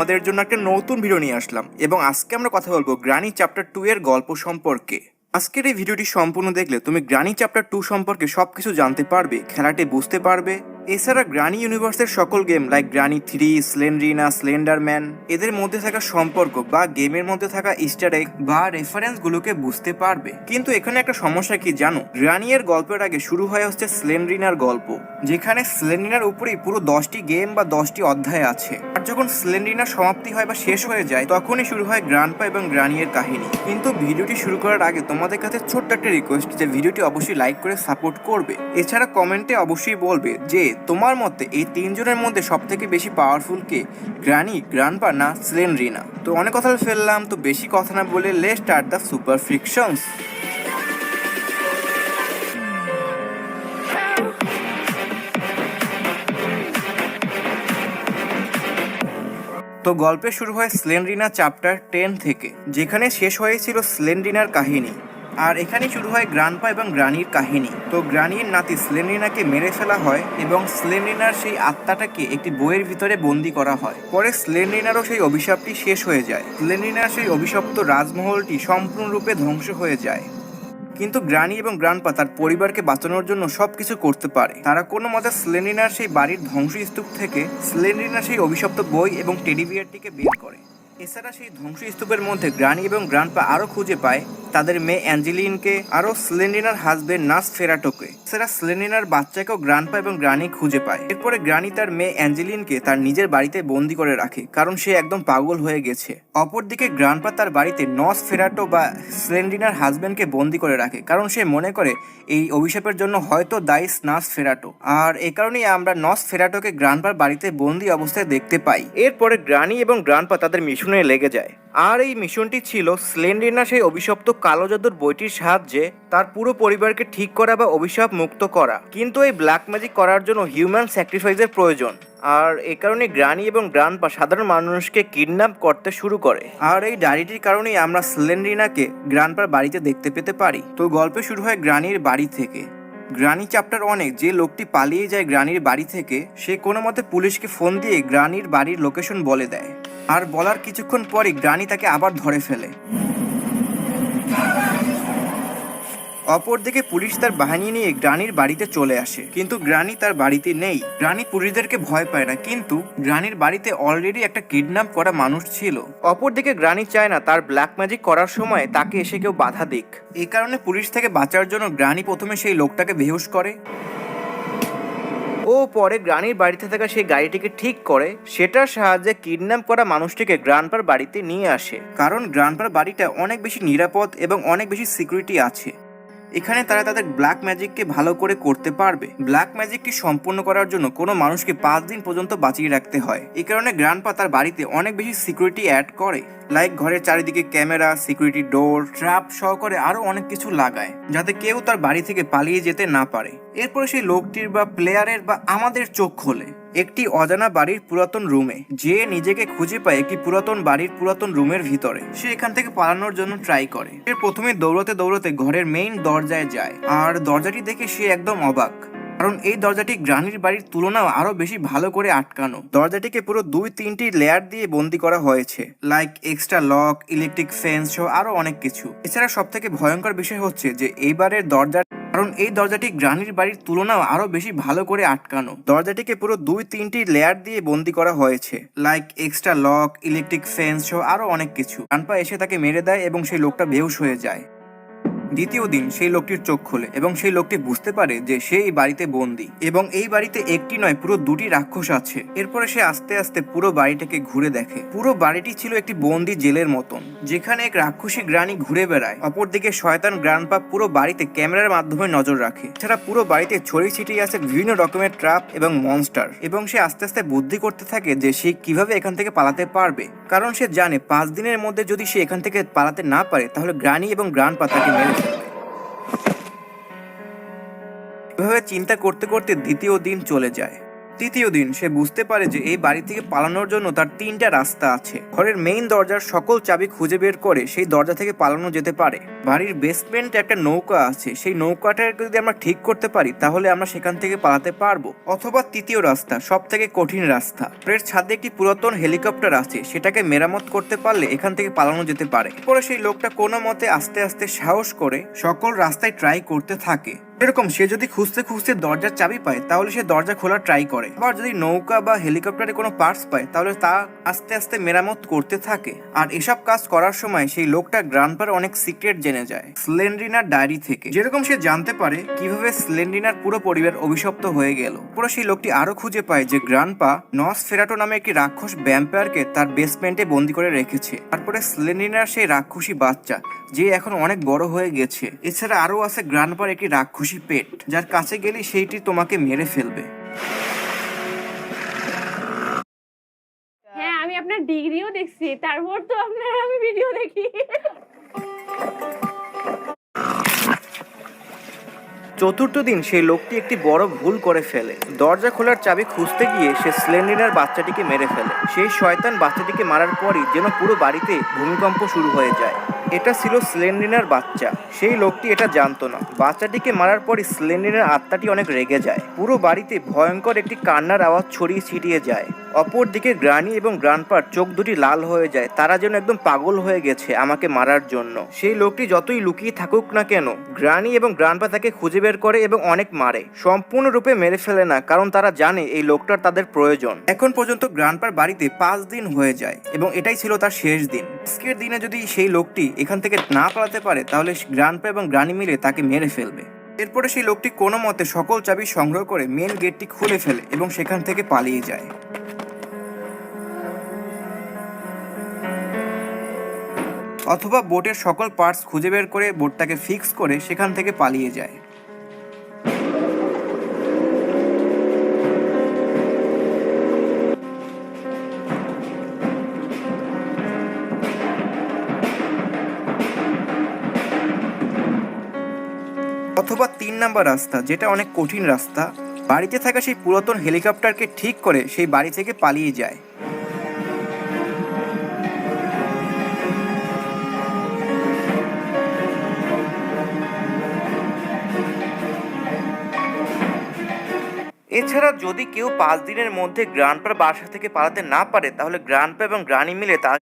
আমাদের জন্য একটা নতুন ভিডিও নিয়ে আসলাম এবং আজকে আমরা কথা বলবো গ্রানি চ্যাপ্টার 2 এর গল্প সম্পর্কে। আজকের এই ভিডিওটি সম্পূর্ণ দেখলে তুমি গ্রানি চ্যাপ্টার 2 সম্পর্কে সবকিছু জানতে পারবে, খেলাটি বুঝতে পারবে। এছাড়া গ্রানি ইউনিভার্সের সকল গেম লাইক গ্রানি 3, স্লেন্ড্রিনা, স্লেন্ডারম্যান এদের মধ্যে থাকা সম্পর্ক বা গেমের মধ্যে থাকা ইস্টার এগ বা রেফারেন্স গুলোকে বুঝতে পারবে। কিন্তু এখানে একটা সমস্যা কি জানো, গ্রানি এর গল্পের আগে শুরু হয় হচ্ছে স্লেন্ড্রিনার গল্প, যেখানে স্লেন্ড্রিনার উপরেই পুরো 10টি গেম বা 10টি অধ্যায় আছে। আর যখন স্লেন্ড্রিনার সমাপ্তি হয় বা শেষ হয়ে যায় তখনই শুরু হয় গ্রান্ডপা এবং গ্রানি এর কাহিনী। কিন্তু ভিডিওটি শুরু করার আগে তোমাদের কাছে ছোট্ট একটা রিকোয়েস্ট যে ভিডিওটি অবশ্যই লাইক করে সাপোর্ট করবে। এছাড়া কমেন্টে অবশ্যই বলবে যে তোমার মতে এই তিনজনের মধ্যে সব থেকে বেশি পাওয়ারফুল কে, গ্রানি, গ্রান্ডপা না স্লেন্ড্রিনা। তো অনেক কথা ফেললাম, তো বেশি কথা না বলে লেটস স্টার্ট দ্য সুপার ফ্রিকশনস। তো গল্পে শুরু হয় স্লেন্ড্রিনা চ্যাপ্টার 10 থেকে, যেখানে শেষ হয়েছিল স্লেন্ড্রিনার কাহিনী। আর এখানেই শুরু হয় গ্রান্ডপা এবং গ্রানির কাহিনী। তো গ্রানির নাতি স্লেন্ড্রিনাকে মেরে ফেলা হয় এবং স্লেন্ড্রিনার সেই আত্মাটাকে একটি বইয়ের ভিতরে বন্দি করা হয়। পরে স্লেন্ড্রিনারও সেই অভিশাপটি শেষ হয়ে যায়। স্লেন্ড্রিনার সেই অভিশপ্ত রাজমহলটি সম্পূর্ণরূপে ধ্বংস হয়ে যায়। কিন্তু গ্রানি এবং গ্রান্ডপা তার পরিবারকে বাঁচানোর জন্য সবকিছু করতে পারে। তারা কোনো মতে স্লেন্ড্রিনার সেই বাড়ির ধ্বংসস্তূপ থেকে স্লেন্ড্রিনার সেই অভিশপ্ত বই এবং টেডি বিয়ারটিকে বের করে। এছাড়া সেই ধ্বংসস্তূপের মধ্যে গ্রানি এবং গ্রান্ডপা আরও খুঁজে পায় তাদের মেয়ে অ্যাঞ্জেলিনকে, আরও স্লেন্ড্রিনার হাজবেন্ড নাস ফেরাটোকে। এছাড়া স্লেন্ড্রিনার বাচ্চাকেও গ্রান্ডপা এবং গ্রানি খুঁজে পায়। এরপরে গ্রানি তার মেয়ে অ্যাঞ্জেলিনকে তার নিজের বাড়িতে বন্দি করে রাখে, কারণ সে একদম পাগল হয়ে গেছে। অপরদিকে গ্রান্ডপা তার বাড়িতে নস ফেরাটো বা স্লেন্ড্রিনার হাজবেন্ডকে বন্দি করে রাখে, কারণ সে মনে করে এই অভিশাপের জন্য হয়তো দায়ী নাস ফেরাটো। আর এই কারণেই আমরা নস ফেরাটোকে গ্রান্ডপার বাড়িতে বন্দি অবস্থায় দেখতে পাই। এরপরে গ্রানি এবং গ্রান্ডপা তাদের মিশনে লেগে যায়। আর এই মিশনটি ছিল স্লেন্ড্রিনা সেই অভিশপ্ত কালো জাদুর বইটির সাহায্যে তার পুরো পরিবারকে ঠিক করা বা অভিশাপ মুক্ত করা। কিন্তু এই ব্ল্যাক ম্যাজিক করার জন্য হিউম্যান স্যাক্রিফাইসের প্রয়োজন। আর এই কারণে গ্রানি এবং গ্রান্ডপা সাধারণ মানুষকে কিডন্যাপ করতে শুরু করে। আর এই ডায়েরিটির কারণেই আমরা স্লেন্ড্রিনাকে গ্রান্ডপার বাড়িতে দেখতে পেতে পারি। তো গল্প শুরু হয় গ্রানির বাড়ি থেকে। গ্রানি চ্যাপ্টার 1-এ যে লোকটি পালিয়ে যায় গ্রানির বাড়ি থেকে, সে কোনো মতে পুলিশকে ফোন দিয়ে গ্রানির বাড়ির লোকেশন বলে দেয়। আর বলার কিছুক্ষণ পরই গ্রানি তাকে আবার ধরে ফেলে। অপরদিকে পুলিশ তার বাহিনী নিয়ে গ্রানির বাড়িতে চলে আসে, কিন্তু গ্রানি তার বাড়িতে নেই। গ্রানি পুলিশদেরকে ভয় পায় না, কিন্তু গ্রানির বাড়িতে অলরেডি একটা কিডন্যাপ করা মানুষ ছিল। অপরদিকে গ্রানি চায় না তার ব্ল্যাক ম্যাজিক করার সময় তাকে এসে কেউ বাধা দিক। এই কারণে পুলিশ থেকে বাঁচার জন্য গ্রানি প্রথমে সেই লোকটাকে বেহুশ করে ও পরে গ্রানির বাড়িতে থাকা সেই গাড়িটিকে ঠিক করে সেটার সাহায্যে কিডন্যাপ করা মানুষটিকে গ্রান্ডপার বাড়িতে নিয়ে আসে, কারণ গ্রান্ডপার বাড়িটা অনেক বেশি নিরাপদ এবং অনেক বেশি সিকিউরিটি আছে। এখানে তারা তাদের ব্ল্যাক ম্যাজিককে ভালো করে করতে পারবে। ব্ল্যাক ম্যাজিকটি সম্পূর্ণ করার জন্য কোনো মানুষকে 5 দিন পর্যন্ত বাঁচিয়ে রাখতে হয়। এই কারণে গ্রান্ডপা তার বাড়িতে অনেক বেশি সিকিউরিটি অ্যাড করে, লাইক ঘরের চারিদিকে ক্যামেরা, সিকিউরিটি ডোর, ট্র্যাপ সহকারে আরো অনেক কিছু লাগায়, যাতে কেউ তার বাড়ি থেকে পালিয়ে যেতে না পারে। এরপরে সেই লোকটির বা প্লেয়ারের বা আমাদের চোখ খোলে একটি অজানা বাড়ির পুরাতন রুমে। যে নিজেকে খুঁজে পায় একটি পুরাতন বাড়ির পুরাতন রুমের ভিতরে। সে এখান থেকে পালানোর জন্য ট্রাই করে। সে প্রথমে দৌড়াতে দৌড়াতে ঘরের মেইন দরজায় যায়, আর দরজাটি দেখে সে একদম অবাক, কারণ এই দরজাটি গ্রানির বাড়ির তুলনাও আরো বেশি ভালো করে আটকানো। দরজাটিকে পুরো 2-3টি লেয়ার দিয়ে বন্দি করা হয়েছে, like extra lock, electric fence সহ আরো অনেক কিছু। এছাড়া সব থেকে ভয়ঙ্কর বিষয় হচ্ছে যে এইবারের দরজা, কারণ এই দরজাটি গ্রানির বাড়ির তুলনাও আরো বেশি ভালো করে আটকানো। দরজাটিকে পুরো 2-3টি লেয়ার দিয়ে বন্দি করা হয়েছে, like extra lock, electric fence সহ আরো অনেক কিছু। গ্রান্ডপা এসে তাকে মেরে দেয় এবং সেই লোকটা বেহুশ হয়ে যায়। দ্বিতীয় দিন সেই লোকটির চোখ খোলে এবং সেই লোকটি বুঝতে পারে যে সে এই বাড়িতে বন্দি এবং এই বাড়িতে একটি নয় পুরো 2টি রাক্ষস আছে। এরপরে সে আস্তে আস্তে পুরো বাড়িটাকে ঘুরে দেখে। পুরো বাড়িটি ছিল একটি বন্দি জেলের মতন, যেখানে এক রাক্ষসী গ্রানি ঘুরে বেড়ায়। অপরদিকে শয়তান গ্রান্ডপা পুরো বাড়িতে ক্যামেরার মাধ্যমে নজর রাখে। এছাড়া পুরো বাড়িতে ছড়িয়ে ছিটিয়ে আছে বিভিন্ন রকমের ট্র্যাপ এবং মনস্টার। এবং সে আস্তে আস্তে বুদ্ধি করতে থাকে যে সে কিভাবে এখান থেকে পালাতে পারবে, কারণ সে জানে 5 দিনের মধ্যে যদি সে এখান থেকে পালাতে না পারে তাহলে গ্রানি এবং গ্রান্ডপা তাকে মেরে ফেলবে। এভাবে চিন্তা করতে করতে দ্বিতীয় দিন চলে যায়। তৃতীয় দিন সে বুঝতে পারে যে এই বাড়ি থেকে পালানোর জন্য তার 3টা রাস্তা আছে। ঘরের মেইন দরজার সকল চাবি খুঁজে বের করে সেই দরজা থেকে পালানো যেতে পারে। বাড়ির বেসমেন্টে একটা নৌকা আছে, সেই নৌকাটাকে যদি আমরা ঠিক করতে পারি তাহলে আমরা সেখান থেকে পালাতে পারবো। অথবা তৃতীয় রাস্তা, সব থেকে কঠিন রাস্তা, ঘরের ছাদে একটি পুরাতন হেলিকপ্টার আছে, সেটাকে মেরামত করতে পারলে এখান থেকে পালানো যেতে পারে। পরে সেই লোকটা কোনো মতে আস্তে আস্তে সাহস করে সকল রাস্তায় ট্রাই করতে থাকে। এরকম সে যদি খুঁজতে খুঁজতে দরজার চাবি পায় তাহলে সে দরজা খোলার ট্রাই করে। আবার যদি নৌকা বা হেলিকপ্টারে কোনো পার্টস পায় তাহলে তা আস্তে আস্তে মেরামত করতে থাকে। আর এসব কাজ করার সময় সেই লোকটা গ্রান্ডপার অনেক সিক্রেট জেনে যায় স্লেন্ড্রিনার ডায়েরি থেকে। যেরকম সে জানতে পারে কিভাবে স্লেন্ড্রিনার পুরো পরিবার অভিশপ্ত হয়ে গেল। পুরো সেই লোকটি আরো খুঁজে পায় যে গ্রান্ডপা নসফেরাটো নামে একটি রাক্ষস ভ্যাম্পায়ারকে তার বেসমেন্টে বন্দি করে রেখেছে। তারপরে স্লেন্ড্রিনার সেই রাক্ষসী বাচ্চা যে এখন অনেক বড় হয়ে গেছে। এছাড়া আরো আছে গ্রান্ডপার একটি রাক্ষসী পেট, যার কাছে গেলে সেইটি তোমাকে মেরে ফেলবে। হ্যাঁ, আমি আপনার ডিগ্রিও দেখছি, তারপর তো আপনার আমি ভিডিও দেখি। চতুর্থ দিন সেই লোকটি একটি বড় ভুল করে ফেলে। দরজা খোলার চাবি খুঁজতে গিয়ে সে স্লেন্ড্রিনার বাচ্চাটিকে মেরে ফেলে। সেই শয়তান বাচ্চাটিকে মারার পরই যেন পুরো বাড়িতে ভূমিকম্প শুরু হয়ে যায়। এটা ছিল স্লেন্ড্রিনার বাচ্চা। সেই লোকটি এটা জানতো না। বাচ্চাটিকে মারার পরই স্লেন্ড্রিনার আত্মাটি অনেক রেগে যায়। পুরো বাড়িতে ভয়ঙ্কর একটি কান্নার আওয়াজ ছড়িয়ে ছিটিয়ে যায়। অপরদিকে গ্রানি এবং গ্রান্ডপার চোখ দুটি লাল হয়ে যায়, তারা যেন একদম পাগল হয়ে গেছে আমাকে মারার জন্য। সেই লোকটি যতই লুকিয়ে থাকুক না কেন, গ্রানি এবং গ্রান্ডপা তাকে খুঁজে বের করে এবং অনেক মারে। সম্পূর্ণরূপে মেরে ফেলে না, কারণ তারা জানে এই লোকটার তাদের প্রয়োজন। এখন পর্যন্ত গ্রান্ডপার বাড়িতে 5 দিন হয়ে যায় এবং এটাই ছিল তার শেষ দিন। আজকের দিনে যদি সেই লোকটি এখান থেকে না পালাতে পারে তাহলে গ্রান্ডপা এবং গ্রানি মিলে তাকে মেরে ফেলবে। এরপরে সেই লোকটি কোনো মতে সকল চাবি সংগ্রহ করে মেন গেটটি খুলে ফেলে এবং সেখান থেকে পালিয়ে যায়। অথবা বোটের সকল পার্টস খুঁজে বের করে বোটটাকে ফিক্স করে সেখান থেকে পালিয়ে যায়। অথবা 3 নাম্বার রাস্তা, যেটা অনেক কঠিন রাস্তা, বাড়িতে থাকা সেই পুরাতন হেলিকপ্টারকে ঠিক করে সেই বাড়ি থেকে পালিয়ে যায়। এছাড়া যদি কেউ 5 দিনের মধ্যে গ্রান্ডপার বাসা থেকে পালাতে না পারে তাহলে গ্রান্ডপা এবং গ্রানি মিলে তার